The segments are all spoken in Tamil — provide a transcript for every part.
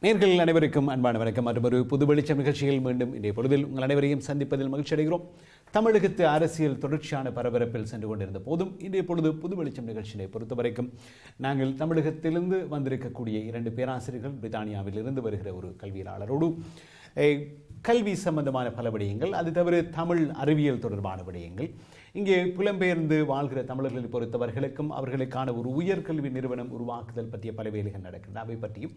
நேயர்கள் அனைவருக்கும் அன்பான வணக்கம். மற்றும் ஒரு புது வெளிச்சம் நிகழ்ச்சியில் மீண்டும் இன்றைய பொழுதில் உங்கள் அனைவரையும் சந்திப்பதில் மகிழ்ச்சி அடைகிறோம். தமிழகத்து அரசியல் தொடர்ச்சியான பரபரப்பில் சென்று கொண்டிருந்த போதும் இன்றைய பொழுது புது வெளிச்சம் நிகழ்ச்சியை பொறுத்தவரைக்கும் நாங்கள் தமிழகத்திலிருந்து வந்திருக்கக்கூடிய 2 பேராசிரியர்கள், பிரித்தானியாவில் இருந்து வருகிற ஒரு கல்வியாளரோடு கல்வி சம்பந்தமான பல விடயங்கள், அது தவிர தமிழ் அறிவியல் தொடர்பான விடயங்கள், இங்கே புலம்பெயர்ந்து வாழ்கிற தமிழர்களை பொறுத்தவர்களுக்கும் அவர்களுக்கான ஒரு உயர்கல்வி நிறுவனம் உருவாக்குதல் பற்றிய பல வேலைகள் நடக்கின்றன, அவை பற்றியும்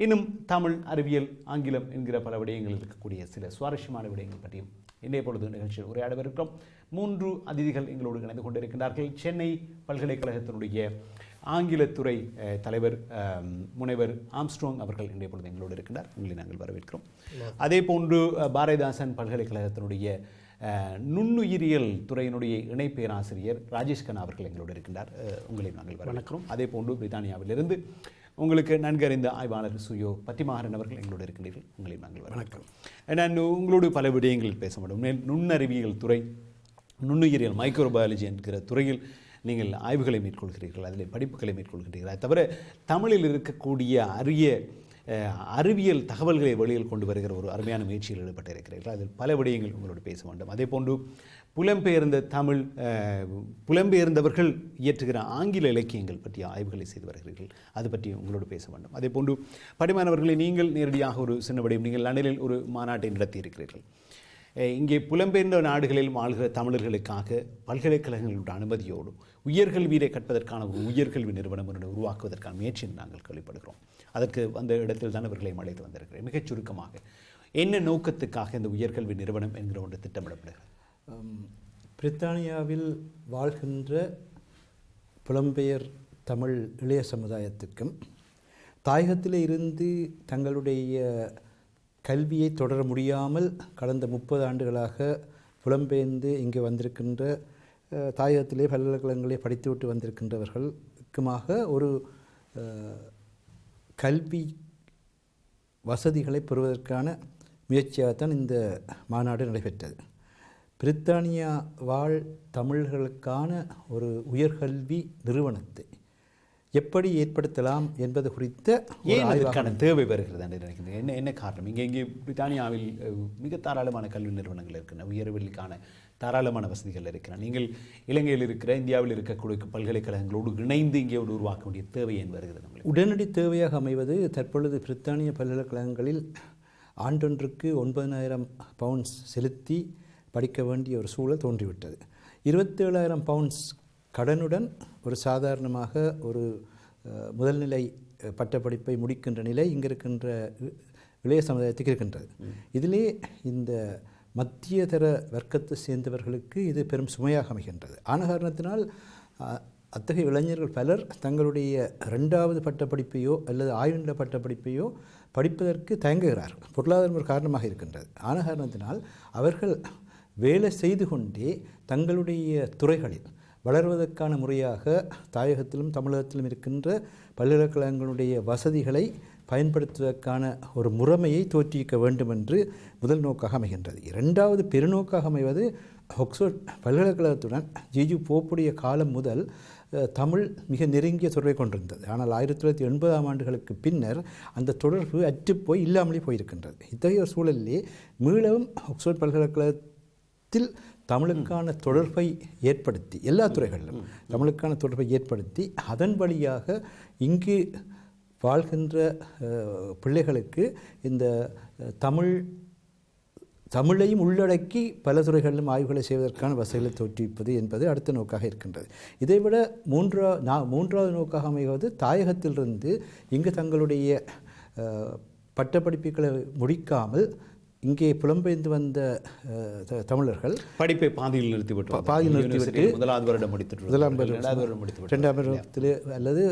இன்னும் தமிழ் அறிவியல் ஆங்கிலம் என்கிற பல விடயங்கள் இருக்கக்கூடிய சில சுவாரஸ்யமான விடயங்கள் பற்றியும் இன்றைய பொழுது நிகழ்ச்சியில் உரையாடவிருக்கிறோம். 3 அதிதிகள் எங்களோடு இணைந்து கொண்டிருக்கின்றார்கள். சென்னை பல்கலைக்கழகத்தினுடைய ஆங்கிலத்துறை தலைவர் முனைவர் ஆம்ஸ்ட்ராங் அவர்கள் இன்றைய பொழுது எங்களோடு இருக்கின்றார். உங்களை நாங்கள் வரவேற்கிறோம். அதே போன்று பாரதிதாசன் பல்கலைக்கழகத்தினுடைய நுண்ணுயிரியல் துறையினுடைய இணை பேராசிரியர் ராஜேஷ் கண்ணா அவர்கள் எங்களோடு இருக்கின்றார். உங்களை நாங்கள் வரவேற்கிறோம். அதே போன்று பிரித்தானியாவிலிருந்து உங்களுக்கு நன்கறிந்த ஆய்வாளர் சுயோ பத்திமாறன் அவர்கள் எங்களோடு இருக்கின்றீர்கள். உங்களை நாங்கள் வணக்கம். நான் உங்களோடு பல விடயங்களில் பேச முடியும். நுண்ணறிவியல் துறை, நுண்ணுயிரியல் மைக்ரோபயாலஜி என்கிற துறையில் நீங்கள் ஆய்வுகளை மேற்கொள்கிறீர்கள், அதில் படிப்புகளை மேற்கொள்கிறீர்கள். அது தவிர தமிழில் இருக்கக்கூடிய அரிய அறிவியல் தகவல்களை வெளியில் கொண்டு வருகிற ஒரு அருமையான முயற்சியில் ஈடுபட்டிருக்கிறீர்கள். அதில் பல விடயங்கள் உங்களோடு பேச வேண்டும். அதே போன்று புலம்பெயர்ந்தவர்கள் இயற்றுகிற ஆங்கில இலக்கியங்கள் பற்றிய ஆய்வுகளை செய்து வருகிறீர்கள், அது பற்றி உங்களோடு பேச வேண்டும். அதே போன்று படிமாணவர்களை நீங்கள் நேரடியாக ஒரு சின்ன விடயம், நீங்கள் லண்டனில் ஒரு மாநாட்டை நடத்தியிருக்கிறீர்கள். இங்கே புலம்பெயர்ந்த நாடுகளில் வாழ்கிற தமிழர்களுக்காக பல்கலைக்கழகங்களுடைய அனுமதியோடு உயர்கல்வியை கற்பதற்கான ஒரு உயர்கல்வி நிறுவனம் உருவாக்குவதற்கான முயற்சியை நாங்கள் கேள்விப்படுகிறோம். அதற்கு அந்த இடத்தில் தான் அவர்களையும் அழைத்து வந்திருக்கிறேன். மிகச் சுருக்கமாக என்ன நோக்கத்துக்காக இந்த உயர்கல்வி நிறுவனம் என்கிற ஒன்று திட்டமிடப்படுகிறது? பிரித்தானியாவில் வாழ்கின்ற புலம்பெயர் தமிழ் இளைய சமுதாயத்திற்கும் தாயகத்தில் இருந்து தங்களுடைய கல்வியை தொடர முடியாமல் கடந்த 30 ஆண்டுகளாக புலம்பெயர்ந்து இங்கே வந்திருக்கின்ற தாயகத்திலே பல்கலைக்கழகங்களே படித்துவிட்டு வந்திருக்கின்றவர்களுக்குமாக ஒரு கல்வி வசதிகளை பெறுவதற்கான முயற்சியாகத்தான் இந்த மாநாடு நடைபெற்றது. பிரித்தானியா வாழ் தமிழர்களுக்கான ஒரு உயர்கல்வி நிறுவனத்தை எப்படி ஏற்படுத்தலாம் என்பது குறித்த அதற்கான தேவை வருகிறது என்று நினைக்கிறேன். என்ன காரணம்? இங்கே பிரித்தானியாவில் மிக தாராளமான கல்வி நிறுவனங்கள் இருக்கின்றன, உயர்கல்விக்கான தாராளமான வசதிகள் இருக்கின்றன. நீங்கள் இலங்கையில் இருக்கிற, இந்தியாவில் இருக்கக்கூடிய பல்கலைக்கழகங்களோடு இணைந்து இங்கே உருவாக்க வேண்டிய தேவை ஏன் வருகிறது? உடனடி தேவையாக அமைவது தற்பொழுது பிரித்தானிய பல்கலைக்கழகங்களில் ஆண்டொன்றுக்கு 9,000 பவுண்ட்ஸ் செலுத்தி படிக்க வேண்டிய ஒரு சூழல் தோன்றிவிட்டது. 27,000 பவுண்ட்ஸ் கடனுடன் ஒரு சாதாரணமாக ஒரு முதல்நிலை பட்டப்படிப்பை முடிக்கின்ற நிலை இங்கே இருக்கின்ற இளைய சமுதாயத்துக்கு இருக்கின்றது. இதிலே இந்த மத்திய தர வர்க்கத்தை சேர்ந்தவர்களுக்கு இது பெரும் சுமையாக அமைகின்றது. ஆன காரணத்தினால் அத்தகைய இளைஞர்கள் பலர் தங்களுடைய 2வது பட்டப்படிப்பையோ அல்லது ஆய்வுநிலை பட்டப்படிப்பையோ படிப்பதற்கு தயங்குகிறார்கள். பொருளாதாரம் ஒரு காரணமாக இருக்கின்றது. ஆன காரணத்தினால் அவர்கள் வேலை செய்து கொண்டே தங்களுடைய துறைகளில் வளர்வதற்கான முறையாக தாயகத்திலும் தமிழகத்திலும் இருக்கின்ற பல்கலைக்கழகங்களுடைய வசதிகளை பயன்படுத்துவதற்கான ஒரு முறைமையை தோற்றுவிக்க வேண்டும் என்று முதல் நோக்காக அமைகின்றது. 2வது பெருநோக்காக அமைவது ஆக்ஸ்போர்ட் பல்கலைக்கழகத்துடன் ஜிஜு போப்புடைய காலம் முதல் தமிழ் மிக நெருங்கிய தொடர்பை கொண்டிருந்தது. ஆனால் 1980ஆம் ஆண்டுகளுக்கு பின்னர் அந்த தொடர்பு அற்றுப்போய் இல்லாமலே போயிருக்கின்றது. இத்தகைய சூழலிலே மீளவும் ஆக்ஸ்போர்ட் பல்கலைக்கழகத்தில் தமிழுக்கான தொடர்பை ஏற்படுத்தி, எல்லா துறைகளிலும் தமிழுக்கான தொடர்பை ஏற்படுத்தி அதன் வழியாக இங்கு வாழ்கின்ற பிள்ளைகளுக்கு இந்த தமிழையும் உள்ளடக்கி பல துறைகளிலும் ஆய்வுகளை செய்வதற்கான வசதிகளை தோற்றுவிப்பது என்பது அடுத்த நோக்காக இருக்கின்றது. இதைவிட மூன்றாவது நோக்காக அமைவது தாயகத்திலிருந்து இங்கு தங்களுடைய பட்டப்படிப்புகளை முடிக்காமல் இங்கே புலம்பெயர்ந்து வந்த தமிழர்கள் படிப்பை பாதியில் நிறுத்திவிட்டு பாதியில் நிறுத்திவிட்டு முதலாவது வருடம் முடித்துட்டு முதலாம் வருடம், இரண்டாவது வருடம் முடித்துவிட்டு இரண்டாம் வருடத்தில் அல்லது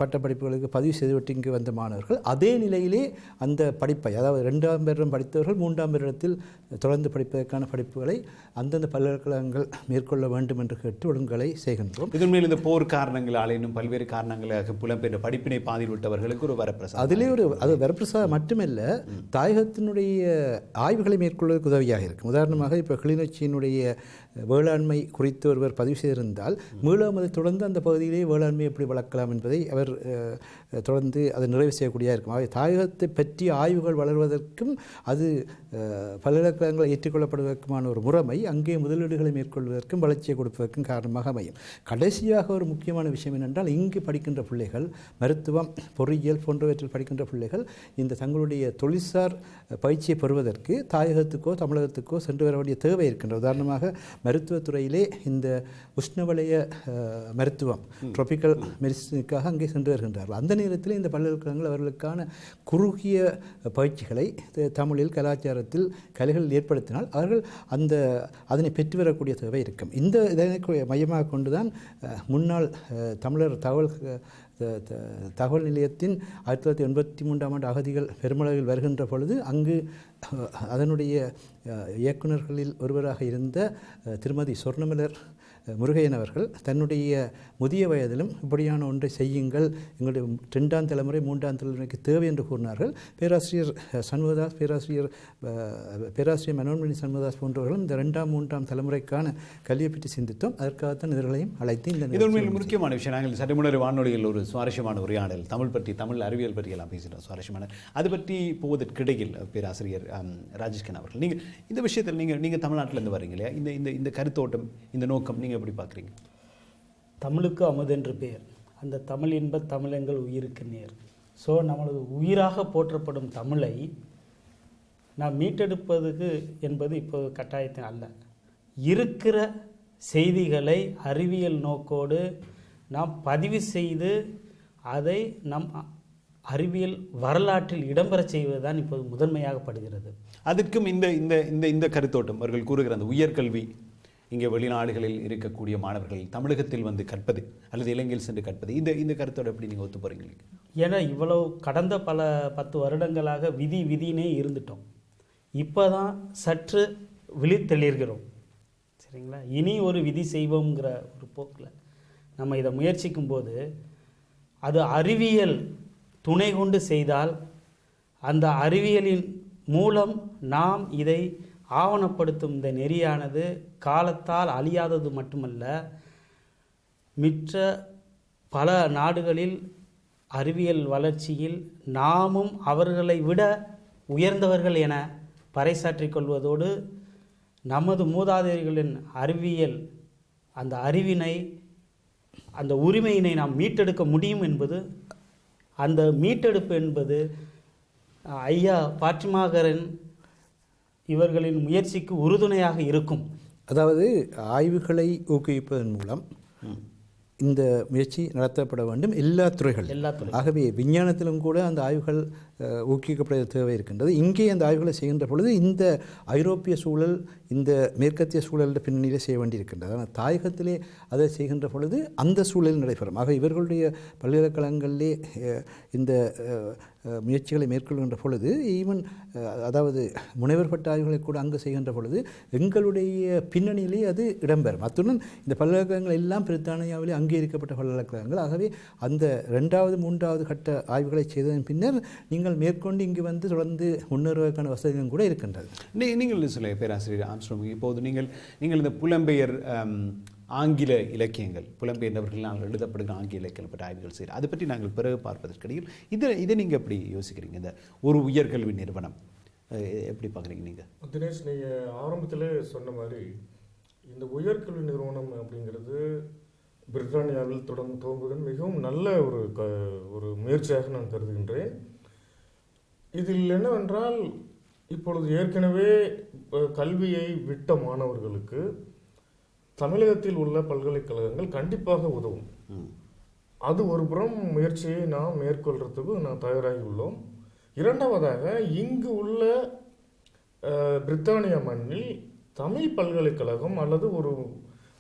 பட்டப்படிப்புகளுக்கு பதிவு செய்துவிட்டு இங்கு வந்த மாணவர்கள் அதே நிலையிலே அந்த படிப்பை, அதாவது 2ஆம் வருடம் படித்தவர்கள் 3ஆம் வருடத்தில் தொடர்ந்து படிப்பதற்கான படிப்புகளை அந்தந்த பல்கலைக்கழகங்கள் மேற்கொள்ள வேண்டும் என்று கேட்டு ஒழுங்குகளை செய்கின்றோம். இதன் மேல் இந்த போர் காரணங்களால் இன்னும் பல்வேறு காரணங்களாக புலம்பெயர்ந்த படிப்பினை பாதியில் விட்டவர்களுக்கு ஒரு வரப்பிரசாதம். அதிலே அது வரப்பிரசாதம் மட்டுமல்ல, தாயகத்தினுடைய ஆய்வுகளை மேற்கொள்வதற்கு உதவியாக இருக்கும். உதாரணமாக இப்போ கிளிநொச்சியினுடைய வேளாண்மை குறித்து ஒருவர் பதிவு செய்திருந்தால் மீளவும் அதை தொடர்ந்து அந்த பகுதியிலே வேளாண்மை எப்படி வளர்க்கலாம் என்பதை அவர் தொடர்ந்து அதை நிறைவு செய்யக்கூடியதாக இருக்கும். ஆகவே தாயகத்தை பற்றிய ஆய்வுகள் வளர்வதற்கும் அது பல்கலைக்கழகங்கள் ஏற்றுக்கொள்ளப்படுவதற்குமான ஒரு முறைமை அங்கே முதலீடுகளை மேற்கொள்வதற்கும் வளர்ச்சியை கொடுப்பதற்கும் காரணமாக அமையும். கடைசியாக ஒரு முக்கியமான விஷயம் என்னென்றால், இங்கு படிக்கின்ற பிள்ளைகள் மருத்துவம், பொறியியல் போன்றவற்றில் படிக்கின்ற பிள்ளைகள் இந்த தங்களுடைய தொழில்சார் பயிற்சியை பெறுவதற்கு தாயகத்துக்கோ தமிழகத்துக்கோ சென்று வர வேண்டிய தேவை இருக்கின்றது. உதாரணமாக மருத்துவத்துறையிலே இந்த உஷ்ணவலய மருத்துவம், ட்ராபிக்கல் மெடிசினுக்காக அங்கே சென்று வருகின்றார்கள். அந்த நேரத்தில் இந்த பல்கலைக்கழகங்கள் அவர்களுக்கான குறுகிய பயிற்சிகளை தமிழில், கலாச்சாரத்தில், கலைகளில் ஏற்படுத்தினால் அவர்கள் அதனை பெற்று வரக்கூடிய தேவை இருக்கும். இந்த இதனை மையமாக கொண்டுதான் முன்னாள் தமிழர் தகவல் நிலையத்தின் 1983ஆம் ஆண்டு அகதிகள் பெருமளவில் வருகின்ற பொழுது அங்கு அதனுடைய இயக்குநர்களில் ஒருவராக இருந்த திருமதி சொர்ணமலர் முருகையன் அவர்கள் தன்னுடைய முதிய வயதிலும் இப்படியான ஒன்றை செய்யுங்கள், எங்களுடைய 2ஆம் தலைமுறை 3ஆம் தலைமுறைக்கு தேவை என்று கூறினார்கள். பேராசிரியர் சண்முகதாஸ், பேராசிரியர் மனோன்மணி சண்முகதாஸ் போன்றவர்களும் இந்த 2ஆம் 3ஆம் தலைமுறைக்கான கல்வியை பற்றி சிந்தித்தோம். அதற்காகத்தான் இவர்களையும் அழைத்து இந்த உண்மையில் முக்கியமான விஷயம். நாங்கள் சற்று முன்னர் வானொலியில் ஒரு சுவாரஸ்யமான உரையாடல் தமிழ் பற்றி, தமிழ் அறிவியல் பற்றி எல்லாம் பேசிட்டோம். சுவாரஸ்யமான அது பற்றி போவதற்கிடையில் பேராசிரியர் ராஜேஷ்கன் அவர்கள், நீங்கள் இந்த விஷயத்தில் நீங்கள் தமிழ்நாட்டிலேருந்து வரீங்க இல்லையா, இந்த கருத்தோட்டம், இந்த நோக்கம் நீங்கள் எப்படி பார்க்குறீங்க? தமிழுக்கு அமுதென்று பெயர், அந்த தமிழ் இன்ப தமிழெங்கள் உயிருக்கு நேர். ஸோ நம்மளது உயிராக போற்றப்படும் தமிழை நாம் மீட்டெடுப்பதுக்கு என்பது இப்போ கட்டாயத்தின் அல்ல. இருக்கிற செய்திகளை அறிவியல் நோக்கோடு நாம் பதிவு செய்து அதை நம் அறிவியல் வரலாற்றில் இடம்பெற செய்வதுதான் இப்போது முதன்மையாகப்படுகிறது. அதற்கும் இந்த கருத்தோட்டம் அவர்கள் கூறுகிற அந்த உயர்கல்வி, இங்கே வெளிநாடுகளில் இருக்கக்கூடிய மாணவர்கள் தமிழகத்தில் வந்து கற்பது அல்லது இலங்கையில் சென்று கற்பது, இந்த கருத்தோடு எப்படி நீங்கள் ஒத்து போகிறீங்க? ஏன்னா இவ்வளவு கடந்த பல 10 வருடங்களாக விதினே இருந்துட்டோம். இப்போ தான் சற்று விழித்தெளிர்கிறோம். சரிங்களா? இனி ஒரு விதி செய்வோங்கிற ஒரு போக்கில் நம்ம இதை முயற்சிக்கும் போது அது அறிவியல் துணை கொண்டு செய்தால் அந்த அறிவியலின் மூலம் நாம் இதை ஆவணப்படுத்தும் இந்த நெறியானது காலத்தால் அழியாதது மட்டுமல்ல, மிற்ற பல நாடுகளில் அறிவியல் வளர்ச்சியில் நாமும் அவர்களை விட உயர்ந்தவர்கள் என பறைசாற்றிக் கொள்வதோடு நமது மூதாதையர்களின் அறிவியல் அந்த அறிவினை, அந்த உரிமையினை நாம் மீட்டெடுக்க முடியும் என்பது, அந்த மீட்டெடுப்பு என்பது ஐயா பாட்ரிமாகரன் இவர்களின் முயற்சிக்கு உறுதுணையாக இருக்கும். அதாவது ஆய்வுகளை ஊக்குவிப்பதன் மூலம் இந்த முயற்சி நடத்தப்பட வேண்டும் எல்லா துறைகளும். ஆகவே விஞ்ஞானத்திலும் கூட அந்த ஆய்வுகள் ஊக்குவிக்கப்பட தேவை இருக்கின்றது. இங்கே அந்த ஆய்வுகளை செய்கின்ற பொழுது இந்த ஐரோப்பிய சூழல், இந்த மேற்கத்திய சூழலில் பின்னணியில் செய்ய வேண்டியிருக்கின்றது. ஆனால் தாயகத்திலே அதை செய்கின்ற பொழுது அந்த சூழலில் நடைபெறும். ஆக இவர்களுடைய பல்கலைக்கழகங்களிலே இந்த முயற்சிகளை மேற்கொள்கின்ற பொழுது ஈவன் அதாவது முனைவர் பட்ட ஆய்வுகளை கூட அங்கு செய்கின்ற பொழுது எங்களுடைய பின்னணியிலே அது இடம்பெறும். அத்துடன் இந்த பல்கலைக்கழகங்கள் எல்லாம் பிரித்தானியாவிலே அங்கீகரிக்கப்பட்ட பல்கலைக்கழகங்கள். ஆகவே அந்த 2வது 3வது கட்ட ஆய்வுகளை செய்ததன் பின்னர் நீங்கள் மேற்கொண்டு இங்கு வந்து தொடர்ந்து முன்னேறுவதற்கான வசதிகளும் கூட இருக்கின்றது. நீங்கள் சொல்ல பேராசிரியர் ஆம்ஸ்ட்ராங், இப்போது நீங்கள் இந்த புலம்பெயர் ஆங்கில இலக்கியங்கள், புலம்பெயர்ந்தவர்களால் எழுதப்படுகிற ஆங்கில இலக்கியங்கள் பற்றி ஆய்வுகள் செய்கிறார். அதை பற்றி நாங்கள் பிறகு பார்ப்பதற்கிடையில் இதை நீங்கள் எப்படி யோசிக்கிறீங்க? இந்த ஒரு உயர்கல்வி நிறுவனம் எப்படி பார்க்குறீங்க நீங்கள்? தினேஷ், நீங்கள் ஆரம்பத்தில் சொன்ன மாதிரி இந்த உயர்கல்வி நிறுவனம் அப்படிங்கிறது பிரித்தானியாவில் துவங்குவது மிகவும் நல்ல ஒரு முயற்சியாக நான் கருதுகின்றேன். இதில் என்னவென்றால், இப்பொழுது ஏற்கனவே கல்வியை விட்ட மாணவர்களுக்கு தமிழகத்தில் உள்ள பல்கலைக்கழகங்கள் கண்டிப்பாக உதவும். அது ஒரு புறம் முயற்சியை நாம் மேற்கொள்றதுக்கு நான் தயாராகி உள்ளோம். இரண்டாவதாக, இங்கு உள்ள பிரித்தானியா மண்ணில் தமிழ் பல்கலைக்கழகம் அல்லது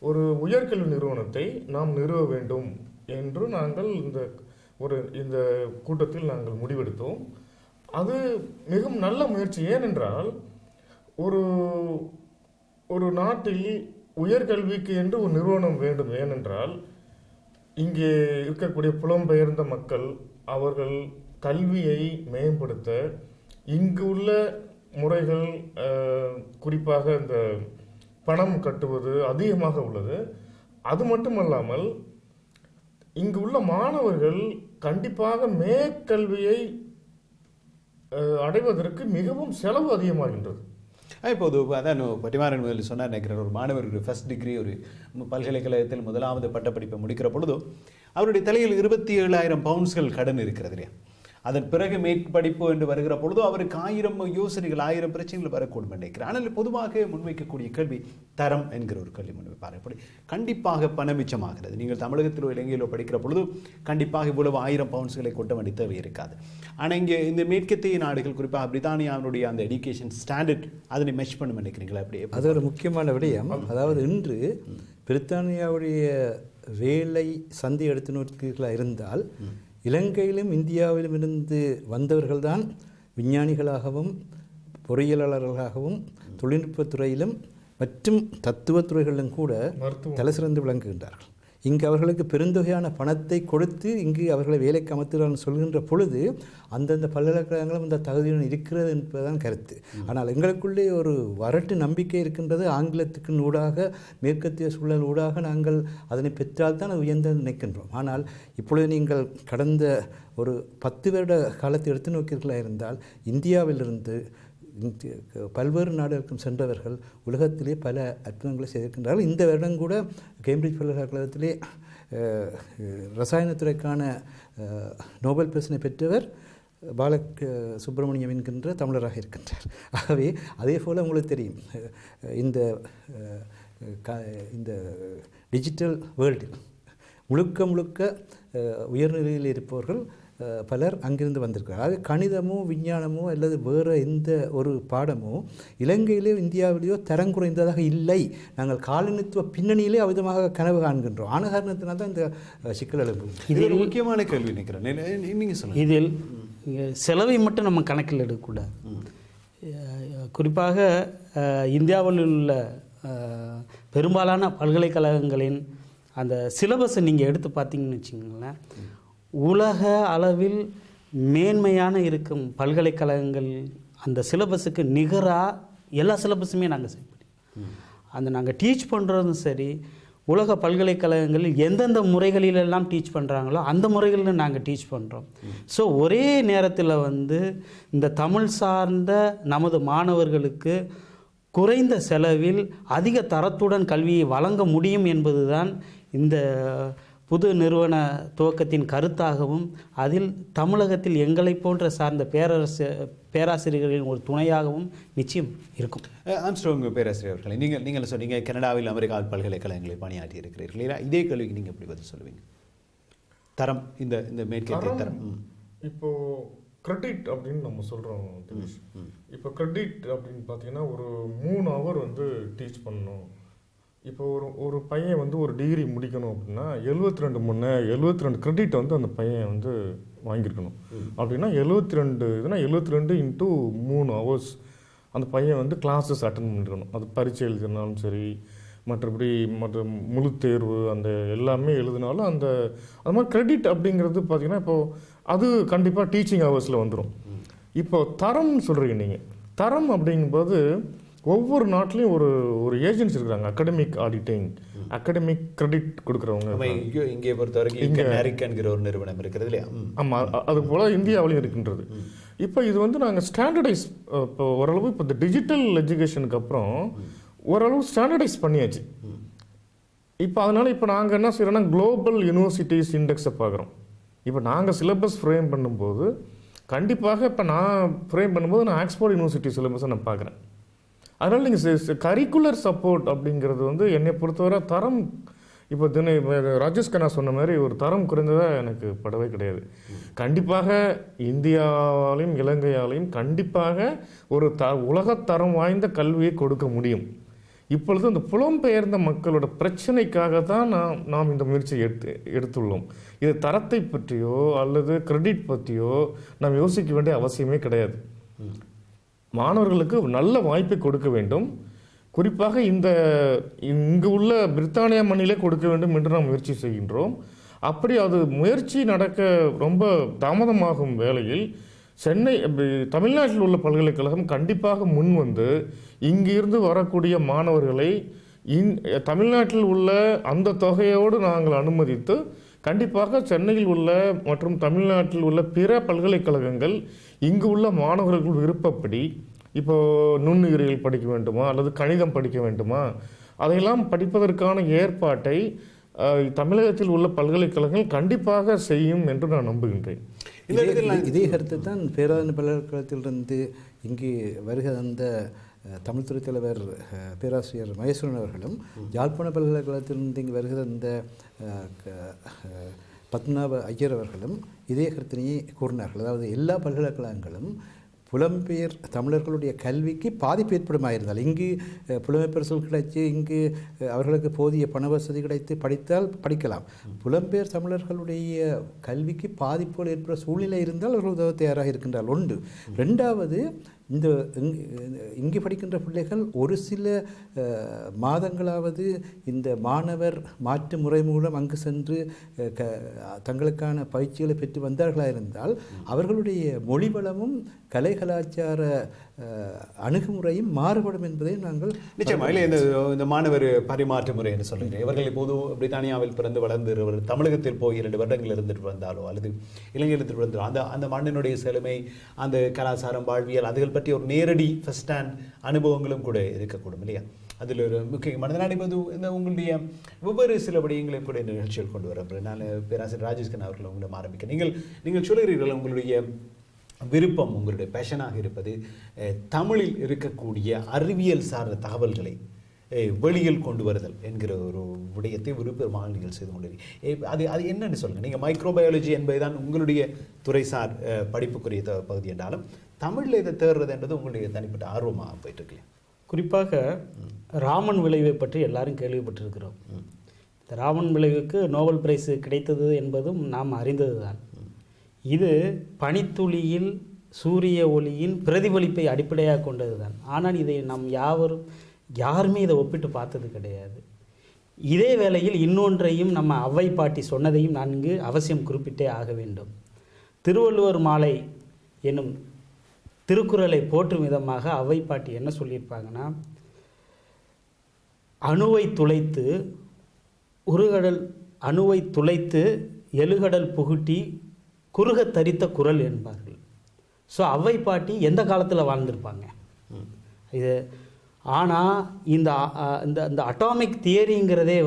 ஒரு உயர்கல்வி நிறுவனத்தை நாம் நிறுவ வேண்டும் என்று நாங்கள் இந்த கூட்டத்தில் நாங்கள் முடிவெடுத்தோம். அது மிகவும் நல்ல முயற்சி. ஏனென்றால் ஒரு நாட்டில் உயர்கல்விக்கு என்று ஒரு நிறுவனம் வேண்டும். ஏனென்றால் இங்கே இருக்கக்கூடிய புலம்பெயர்ந்த மக்கள் அவர்கள் கல்வியை மேம்படுத்த இங்கு உள்ள முறைகள், குறிப்பாக இந்த பணம் கட்டுவது அதிகமாக உள்ளது. அது மட்டுமல்லாமல் இங்கு உள்ள மாணவர்கள் கண்டிப்பாக மேற்கல்வியை அடைவதற்கு மிகவும் செலவு அதிகமாகின்றது. இப்போது அதான் பட்டிமாறன் முதலில் சொன்னார் நினைக்கிறேன், ஒரு மாணவர் ஒரு ஃபர்ஸ்ட் டிகிரி ஒரு பல்கலைக்கழகத்தில் முதலாவது பட்டப்படிப்பை முடிக்கிற பொழுதோ அவருடைய தலையில் 27,000 பவுண்ட்ஸ்கள் கடன் இருக்கிறது இல்லையா. அதன் பிறகு மேற்படிப்பு என்று வருகிற பொழுதோ அவருக்கு 1000 யோசனைகள் 1000 பிரச்சனைகள் வரக்கூடும் நினைக்கிறேன். ஆனால் பொதுவாக முன்வைக்கக்கூடிய கேள்வி தரம் என்கிற ஒரு கேள்வி முன்வைப்பார். எப்படி கண்டிப்பாக பணமிச்சமாகிறது. நீங்கள் தமிழகத்திலோ இலங்கையிலோ படிக்கிற பொழுது கண்டிப்பாக இவ்வளவு 1000 பவுண்ட்ஸ்களை கொட்ட வேண்டிய தேவை இருக்காது. ஆனால் இங்கே இந்த மேற்கத்திய நாடுகள், குறிப்பாக பிரித்தானியாவுடைய அந்த எஜுகேஷன் ஸ்டாண்டர்ட் அதனை மெஷ் பண்ண நினைக்கிறீங்களா? அப்படி அது ஒரு முக்கியமான விடயம். அதாவது இன்று பிரித்தானியாவுடைய வேலை சந்தை எடுத்து நோக்கீர்களாக இருந்தால் இலங்கையிலும் இந்தியாவிலும் இருந்து வந்தவர்கள்தான் விஞ்ஞானிகளாகவும் பொறியியலாளர்களாகவும் தொழில்நுட்பத்துறையிலும் மற்றும் தத்துவத்துறைகளிலும் கூட தலைசிறந்து விளங்குகின்றார்கள். இங்கு அவர்களுக்கு பெருந்தொகையான பணத்தை கொடுத்து இங்கு அவர்களை வேலைக்கு அமர்த்துகிறார்கள் சொல்கின்ற பொழுது அந்தந்த பல்கலைக்கழகங்களும் இந்த தகுதியுடன் இருக்கிறது என்பதுதான் கருத்து. ஆனால் எங்களுக்குள்ளே ஒரு வரட்டு நம்பிக்கை இருக்கின்றது. ஆங்கிலத்துக்கு ஊடாக மேற்கத்திய சூழல் ஊடாக நாங்கள் அதனை பெற்றால்தான் அது உயர்ந்து நினைக்கின்றோம். ஆனால் இப்பொழுது நீங்கள் கடந்த ஒரு 10 வருட காலத்தை எடுத்து நோக்கீர்களாக இருந்தால் இந்தியாவிலிருந்து பல்வேறு நாடுகளுக்கும் சென்றவர்கள் உலகத்திலே பல அற்புதங்களை செய்திருக்கின்றார்கள். இந்த வருடம் கூட கேம்பிரிட்ஜ் பல்கலைக்கழகத்திலே ரசாயனத்துறைக்கான நோபல் பரிசினை பெற்றவர் சுப்பிரமணியம் என்கின்ற தமிழராக இருக்கின்றார். ஆகவே அதே போல் உங்களுக்கு தெரியும், இந்த டிஜிட்டல் வேர்ல்டில் முழுக்க உயர்நிலையில் இருப்பவர்கள் பலர் அங்கிருந்து வந்திருக்கிறார். அது கணிதமோ விஞ்ஞானமோ அல்லது வேறு எந்த ஒரு பாடமோ இலங்கையிலேயோ இந்தியாவிலேயோ தரம் குறைந்ததாக இல்லை. நாங்கள் காலனித்துவ பின்னணியிலே அவிதமாக கனவு காண்கின்றோம். ஆன காரணத்தினால் தான் இந்த சிக்கல் எழுப்பும். இது ஒரு முக்கியமான கேள்வி நினைக்கிறேன். நீங்கள் சொல்லுங்கள். இதில் செலவை மட்டும் நம்ம கணக்கில் எடுக்கக்கூடாது. குறிப்பாக இந்தியாவில் உள்ள பெரும்பாலான பல்கலைக்கழகங்களின் அந்த சிலபஸை நீங்கள் எடுத்து பார்த்தீங்கன்னு வச்சுங்களேன், உலக அளவில் மேன்மையான இருக்கும் பல்கலைக்கழகங்கள் அந்த சிலபஸுக்கு நிகராக எல்லா சிலபஸுமே நாங்கள் செய்ய அந்த நாங்கள் டீச் பண்ணுறதும் சரி, உலக பல்கலைக்கழகங்களில் எந்தெந்த முறைகளிலெல்லாம் டீச் பண்ணுறாங்களோ அந்த முறைகளில் நாங்கள் டீச் பண்ணுறோம். ஸோ ஒரே நேரத்தில் இந்த தமிழ் சார்ந்த நமது மாணவர்களுக்கு குறைந்த செலவில் அதிக தரத்துடன் கல்வியை வழங்க முடியும் என்பதுதான் இந்த புது நிறுவன துவக்கத்தின் கருத்தாகவும் அதில் தமிழகத்தில் எங்களை போன்ற சார்ந்த பேராசிரியர்களின் ஒரு துணையாகவும் நிச்சயம் இருக்கும். ஆம்ஸ்ட்ராங் பேராசிரியர் அவர்களை நீங்கள் சொன்னீங்க கனடாவில் அமெரிக்கா பல்கலைக்கழகங்களில் பணியாற்றி இருக்கிறீர்கள் இல்லையா? இதே கேள்விக்கு நீங்கள் எப்படி பதில் சொல்லுவீங்க? தரம், இந்த மேற்கத்திய தரம். இப்போ கிரெடிட் அப்படின்னு நம்ம சொல்கிறோம். இப்போ கிரெடிட் அப்படின்னு பார்த்தீங்கன்னா ஒரு 3 ஹவர் டீச் பண்ணணும். இப்போ ஒரு பையன் ஒரு டிகிரி முடிக்கணும் அப்படின்னா 72 கிரெடிட் அந்த பையன் வாங்கியிருக்கணும். அப்படின்னா 72 இன்ட்டு 3 ஹவர்ஸ் அந்த பையன் கிளாஸஸ் அட்டன் பண்ணிருக்கணும். அது பரீட்சை எழுதினாலும் சரி, மற்ற முழு தேர்வு அந்த எல்லாமே எழுதினாலும் அது மாதிரி கிரெடிட் அப்படிங்கிறது பார்த்திங்கன்னா இப்போது அது கண்டிப்பாக டீச்சிங் ஹவர்ஸில் வந்துடும். இப்போ தரம்னு சொல்கிறீங்க நீங்கள். தரம் அப்படிங்கும்போது ஒவ்வொரு நாட்டிலையும் ஒரு ஏஜென்சி இருக்கிறாங்க, அகாடமிக் ஆடிட்டிங், அகாடமிக் கிரெடிட் கொடுக்குறவங்க. இங்கே பொறுத்த வரைக்கும் இங்கே அமெரிக்கன்கிற ஒரு நிறுவனம் இருக்கிறது இல்லையா? ஆமாம், அது போல் இந்தியாவிலையும் இருக்கின்றது. இப்போ இது நாங்கள் ஸ்டாண்டர்டைஸ், இப்போ ஓரளவு இப்போ இந்த டிஜிட்டல் எஜுகேஷனுக்கு அப்புறம் ஓரளவு ஸ்டாண்டர்டைஸ் பண்ணியாச்சு. இப்போ அதனால் இப்போ நாங்கள் என்ன செய்கிறோன்னா குளோபல் யூனிவர்சிட்டிஸ் இண்டெக்ஸை பார்க்குறோம். இப்போ நாங்கள் சிலபஸ் ஃப்ரேம் பண்ணும்போது கண்டிப்பாக இப்போ நான் ஃப்ரேம் பண்ணும்போது நான் ஆக்ஸ்போர்ட் யூனிவர்சிட்டி சிலபஸை நான் பார்க்குறேன். அதனால் நீங்கள் கரிக்குலர் சப்போர்ட் அப்படிங்கிறது என்னை பொறுத்தவரை தரம் இப்போ ராஜேஷ் கண்ணா சொன்ன மாதிரி ஒரு தரம் குறைந்ததாக எனக்கு படவே கிடையாது. கண்டிப்பாக இந்தியாவாலையும் இலங்கையாலையும் கண்டிப்பாக ஒரு உலகத்தரம் வாய்ந்த கல்வியை கொடுக்க முடியும். இப்பொழுது அந்த புலம்பெயர்ந்த மக்களோட பிரச்சனைக்காக தான் நாம் இந்த முயற்சியை எடுத்துள்ளோம். இது தரத்தை பற்றியோ அல்லது கிரெடிட் பற்றியோ நாம் யோசிக்க வேண்டிய அவசியமே கிடையாது. மாணவர்களுக்கு நல்ல வாய்ப்பை கொடுக்க வேண்டும். குறிப்பாக இங்கு உள்ள பிரித்தானியா மண்ணிலே கொடுக்க வேண்டும் என்று நாம் முயற்சி செய்கின்றோம். அப்படி அது முயற்சி நடக்க ரொம்ப தாமதமாகும் வேளையில் தமிழ்நாட்டில் உள்ள பல்கலைக்கழகம் கண்டிப்பாக முன் வந்து இங்கிருந்து வரக்கூடிய மாணவர்களை தமிழ்நாட்டில் உள்ள அந்த தொகையோடு நாங்கள் அனுமதித்து கண்டிப்பாக சென்னையில் உள்ள மற்றும் தமிழ்நாட்டில் உள்ள பிற பல்கலைக்கழகங்கள் இங்கு உள்ள மாணவர்கள் விருப்பப்படி, இப்போது நுண்ணுயிரியல் படிக்க வேண்டுமா அல்லது கணிதம் படிக்க வேண்டுமா, அதையெல்லாம் படிப்பதற்கான ஏற்பாட்டை தமிழகத்தில் உள்ள பல்கலைக்கழகங்கள் கண்டிப்பாக செய்யும் என்று நான் நம்புகின்றேன். இதே கருத்து தான் பேராதன பல்கலைக்கழகத்திலிருந்து இங்கு வருகிற அந்த தமிழ்துறை தலைவர் பேராசிரியர் மகேஸ்வரன் அவர்களும், யாழ்ப்பாண பல்கலைக்கழகத்திலிருந்து இங்கு வருகிற அந்த பத்மநாப ஐயர் அவர்களும் இதே கருத்தினையே கூறினார்கள். அதாவது எல்லா பல்கலைக்கழகங்களும் புலம்பெயர் தமிழர்களுடைய கல்விக்கு பாதிப்பு ஏற்படுமாயிருந்தால், இங்கு புலமைப்பரிசல் கிடைத்து இங்கு அவர்களுக்கு போதிய பண வசதி கிடைத்து படித்தால் படிக்கலாம். புலம்பெயர் தமிழர்களுடைய கல்விக்கு பாதிப்புகள் ஏற்பட சூழ்நிலை இருந்தால் அவர்கள் உதவ தயாராக இருக்கின்றால் ஒன்று. ரெண்டாவது, இங்கு படிக்கின்ற பிள்ளைகள் ஒரு சில மாதங்களாவது இந்த மாணவர் மாற்று முறை மூலம் அங்கு சென்று தங்களுக்கான பயிற்சிகளை பெற்று வந்தார்களாக இருந்தால் அவர்களுடைய மொழி வளமும் கலை கலாச்சார அணுகுமுறையும் மாறுபடும் என்பதை நாங்கள் நிச்சயமாக இல்லை. இந்த மாணவர் பரிமாற்ற முறை என்று சொல்லுங்கள், இவர்கள் இப்போது பிரித்தானியாவில் பிறந்து வளர்ந்து தமிழகத்தில் போய் 2 வருடங்கள் இருந்துட்டு வந்தாலோ அல்லது இலங்கையில் இருந்துட்டு வந்தாலோ அந்த மண்ணினுடைய செழுமை, அந்த கலாச்சாரம், வாழ்வியல், அதுகள் பற்றி ஒரு நேரடி ஃபர்ஸ்ட் ஹேண்ட் அனுபவங்களும் கூட இருக்கக்கூடும் இல்லையா? அதில் ஒரு முக்கியமான நடைபெறுவது இந்த உங்களுடைய ஒவ்வொரு சில விடயங்களை கூட இந்த நிகழ்ச்சியில் கொண்டு வர நான் பேராசிரியர் ராஜேஷ் கண்ணா அவர்கள் உங்களை ஆரம்பிக்க நீங்கள் சொல்கிறீர்கள் உங்களுடைய விருப்பம், உங்களுடைய பேஷனாக இருப்பது தமிழில் இருக்கக்கூடிய அறிவியல் சார்ந்த தகவல்களை வெளியில் கொண்டு வருதல் என்கிற ஒரு விடயத்தை விருப்பமாக நீங்கள் செய்து கொண்டிருக்கீங்க. அது என்னன்னு சொல்லுங்கள். நீங்கள் மைக்ரோபயாலஜி என்பதுதான் உங்களுடைய துறைசார் படிப்புக்குரிய பகுதி என்றாலும் தமிழில் இதை தேர்றது என்றது உங்களுடைய தனிப்பட்ட ஆர்வமாக போயிட்டு இருக்கு. குறிப்பாக ராமன் விளைவை பற்றி எல்லாரும் கேள்விப்பட்டிருக்கிறோம். இந்த ராமன் விளைவுக்கு நோபல் பிரைஸ் கிடைத்தது என்பதும் நாம் அறிந்தது தான். இது பனித்துளியில் சூரிய ஒளியின் பிரதிபலிப்பை அடிப்படையாக கொண்டது தான். ஆனால் இதை நாம் யாருமே இதை ஒப்பிட்டு பார்த்தது கிடையாது. இதே வேளையில் இன்னொன்றையும் நம்ம அவ்வை பாட்டி சொன்னதையும் நான் இங்கு அவசியம் குறிப்பிட்டே ஆக வேண்டும். திருவள்ளுவர் மாலை என்னும் திருக்குறளை போற்றும் விதமாக அவ்வை பாட்டி என்ன சொல்லியிருப்பாங்கன்னா, அணுவை துளைத்து எழுகடல் புகுட்டி குறுக தரித்த குரல் என்பார்கள். ஸோ அவ்வை பாட்டி எந்த காலத்தில் வாழ்ந்திருப்பாங்க இது? ஆனால் இந்த அட்டாமிக் தியரிங்கிறதே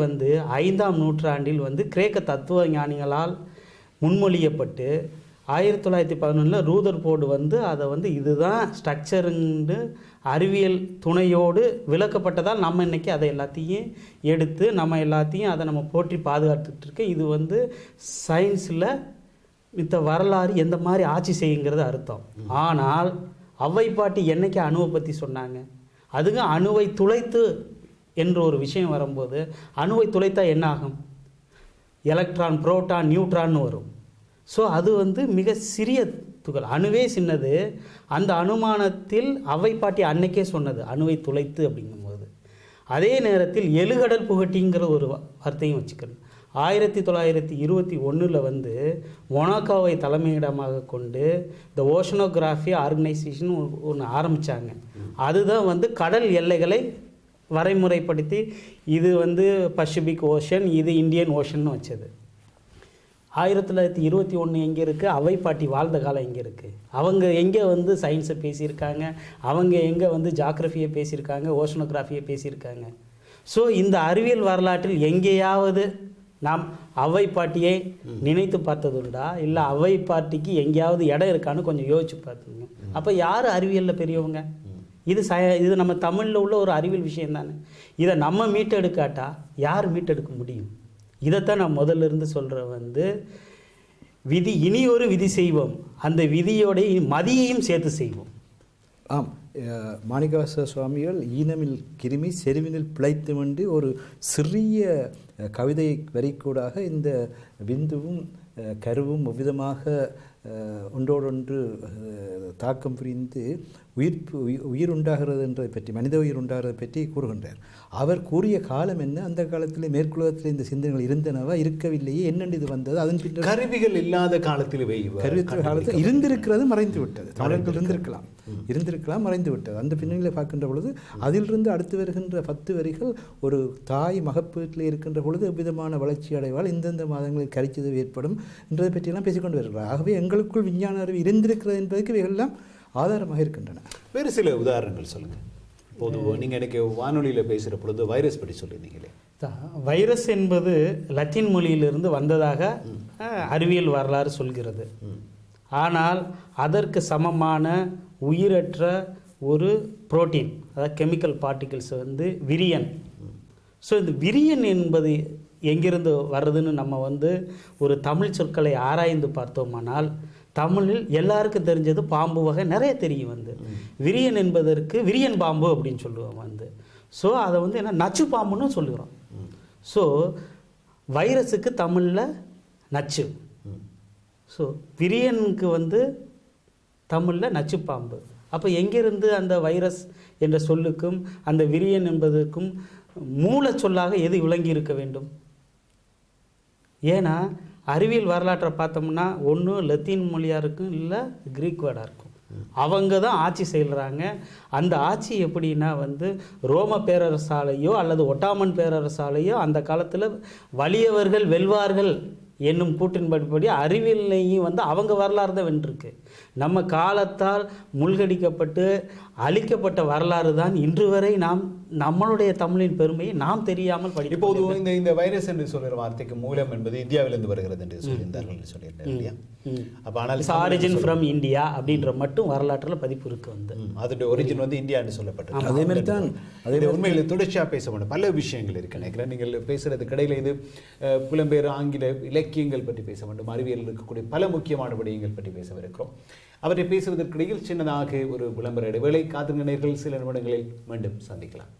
5ஆம் நூற்றாண்டில் கிரேக்க தத்துவ ஞானிகளால் முன்மொழியப்பட்டு 1911 ரூதர்போர்டு அதை இதுதான் ஸ்ட்ரக்சருன்னு அறிவியல் துணையோடு விளக்கப்பட்டதால் நம்ம இன்றைக்கி அதை எல்லாத்தையும் எடுத்து நம்ம எல்லாத்தையும் அதை நம்ம போற்றி பாதுகாத்துட்ருக்கோம். இது சயின்ஸில் இந்த வரலாறு எந்த மாதிரி ஆட்சி செய்யுங்கிறது அர்த்தம். ஆனால் அவ்வை பாட்டி என்னைக்கு அணுவை பற்றி சொன்னாங்க? அதுக்கு அணுவை துளைத்து என்ற ஒரு விஷயம் வரும்போது அணுவை துளைத்தா என்ன ஆகும்? எலக்ட்ரான், புரோட்டான், நியூட்ரான்னு வரும். ஸோ அது மிக சிறிய துகள், அணுவே சின்னது. அந்த அனுமானத்தில் அவ்வை பாட்டி அன்னைக்கே சொன்னது அணுவை துளைத்து அப்படிங்கும்போது. அதே நேரத்தில் எழுகடல் புகட்டிங்கிற ஒரு வார்த்தையும் வச்சுக்கணும். 1921 மொனாக்கோவை தலைமையிடமாக கொண்டு இந்த ஓஷனோகிராஃபி ஆர்கனைசேஷன் ஒன்று ஆரம்பித்தாங்க. அதுதான் கடல் எல்லைகளை வரைமுறைப்படுத்தி இது பசிபிக் ஓஷன், இது இந்தியன் ஓஷன் வச்சது. 1921 எங்கே இருக்குது? அவ்வை பாட்டி வாழ்ந்த காலம் எங்கே இருக்குது? அவங்க எங்கே சயின்ஸை பேசியிருக்காங்க, அவங்க எங்கே ஜாகிரஃபியை பேசியிருக்காங்க, ஓஷனோகிராஃபியை பேசியிருக்காங்க. ஸோ இந்த அறிவியல் வரலாற்றில் எங்கேயாவது நாம் அவ்வை பாட்டியை நினைத்து பார்த்ததுண்டா? இல்லை அவ்வை பாட்டிக்கு எங்கேயாவது இடம் இருக்கான்னு கொஞ்சம் யோசிச்சு பார்த்துங்க. அப்போ யார் அறிவியலில் பெரியவங்க? இது நம்ம தமிழில் உள்ள ஒரு அறிவியல் விஷயம் தானே. இதை நம்ம மீட்டெடுக்காட்டா யார் மீட்டெடுக்க முடியும்? இதைத்தான் நான் முதல்ல இருந்து சொல்கிறேன் வந்து விதி இனியொரு விதி செய்வோம், அந்த விதியோட மதியையும் சேர்த்து செய்வோம். ஆம், மாணிக்கவாசக சுவாமிகள் ஈனமில் கிருமி செருவினில் பிழைத்து வந்து ஒரு சிறிய கவிதை வரிக்கூடாக இந்த விந்துவும் கருவும் எவ்விதமாக ஒன்றோடொன்று தாக்கம் புரிந்து உயிர் உண்டாகிறது என்பதை பற்றி, மனித உயிர் உண்டாகிறதை பற்றி கூறுகின்றார். அவர் கூறிய காலம் என்ன, அந்த காலத்தில் மேற்குலகத்தில் இந்த சிந்தனைகள் இருந்தனவா இருக்கவில்லையே, என்னென்று இது வந்தது, அதன் பின்னர் கருவிகள் இல்லாத காலத்தில் காலத்தில் இருந்திருக்கிறது, மறைந்து விட்டது. தமிழர்கள் இருந்திருக்கலாம் மறைந்து விட்டது. அந்த பின்னணியில் பார்க்கின்ற பொழுது அதிலிருந்து அடுத்து வருகின்ற 10 வரிகள் ஒரு தாய் மகப்பீட்டில் இருக்கின்ற பொழுது எவ்விதமான வளர்ச்சி அடைவால் இந்தந்த மாதங்களில் கரிச்சிதவு ஏற்படும் என்றதை பற்றியெல்லாம் பேசிக்கொண்டு வருகிறார். ஆகவே எங்களுக்குள் விஞ்ஞான அறிவு இருந்திருக்கிறது என்பதற்கு இவைகளெல்லாம் ஆதாரமாக இருக்கின்றன. வேறு சில உதாரணங்கள் சொல்லுங்கள். பொதுவாக நீங்கள் எனக்கு வானொலியில் பேசுகிற பொழுது வைரஸ் பற்றி சொல்லியிருந்தீங்களே. வைரஸ் என்பது லத்தீன் மொழியிலிருந்து வந்ததாக அறிவியல் வரலாறு சொல்கிறது. ஆனால் அதற்கு சமமான உயிரற்ற ஒரு புரோட்டீன், அதாவது கெமிக்கல் பார்ட்டிகிள்ஸ் வந்து விரியன். ஸோ இந்த விரியன் என்பது எங்கிருந்து வர்றதுன்னு நம்ம வந்து ஒரு தமிழ் சொற்களை ஆராய்ந்து பார்த்தோமானால் தமிழில் எல்லாருக்கும் தெரிஞ்சது பாம்பு வகை நிறைய தெரியும். வந்து விரியன் என்பதற்கு விரியன் பாம்பு அப்படின்னு சொல்லுவோம் வந்து. ஸோ அதை வந்து என்ன நச்சு பாம்புன்னு சொல்லுகிறோம். ஸோ வைரஸுக்கு தமிழில் நச்சு. ஸோ விரியனுக்கு வந்து தமிழில் நச்சு பாம்பு. அப்போ எங்கிருந்து அந்த வைரஸ் என்ற சொல்லுக்கும் அந்த விரியன் என்பதற்கும் மூல சொல்லாக எது விளங்கி இருக்க வேண்டும்? ஏன்னா அறிவியல் வரலாற்றை பார்த்தோம்னா ஒன்று லத்தீன் மொழியாக இருக்கும், இல்லை கிரீக் வேர்டாக இருக்கும். அவங்க தான் ஆட்சி செய்கிறாங்க. அந்த ஆட்சி எப்படின்னா வந்து ரோம பேரரசாலையோ அல்லது ஒட்டாமன் பேரரசாலையோ அந்த காலத்தில் வலியவர்கள் வெல்வார்கள் என்னும் கூற்றின்படி அறிவியலையும் வந்து அவங்க வரலாறு தான் வென்றிருக்கு. நம்ம காலத்தால் மூழ்கடிக்கப்பட்டு அழிக்கப்பட்ட வரலாறு தான் இன்று வரை நாம் நம்மளுடைய தமிழின் பெருமையை நாம் தெரியாமல் படிப்போம். இப்போது இந்த வைரஸ் என்று சொல்கிற வார்த்தைக்கு மூலம் என்பது இந்தியாவிலிருந்து வருகிறது என்று சொல்லியிருந்தார்கள் சொல்லியிருந்தேன் இல்லையா? அப்போ ஆனால் ஆரிஜின் ஃப்ரம் இந்தியா அப்படின்ற மட்டும் வரலாற்றில் பதிப்பு இருக்கு. வந்து அதோட ஒரிஜின் வந்து இந்தியா என்று சொல்லப்பட்டது. அதே மாதிரி தான் உண்மையில் தொடர்ச்சியாக பேச வேண்டும். பல விஷயங்கள் இருக்கு நினைக்கிறேன். நீங்கள் பேசுறதுக்கு இடையில இது புலம்பெயர் ஆங்கில இலக்கியங்கள் பற்றி பேச வேண்டும், அறிவியல் இருக்கக்கூடிய பல முக்கியமான விடயங்கள் பற்றி பேசவிருக்கிறோம். அவரை பேசுவதற்கிடையில் சின்னதாக ஒரு விளம்பர இடைவேளை. காத்திருந்த நேயர்கள் சில நிமிடங்களில் மீண்டும் சந்திக்கலாம்.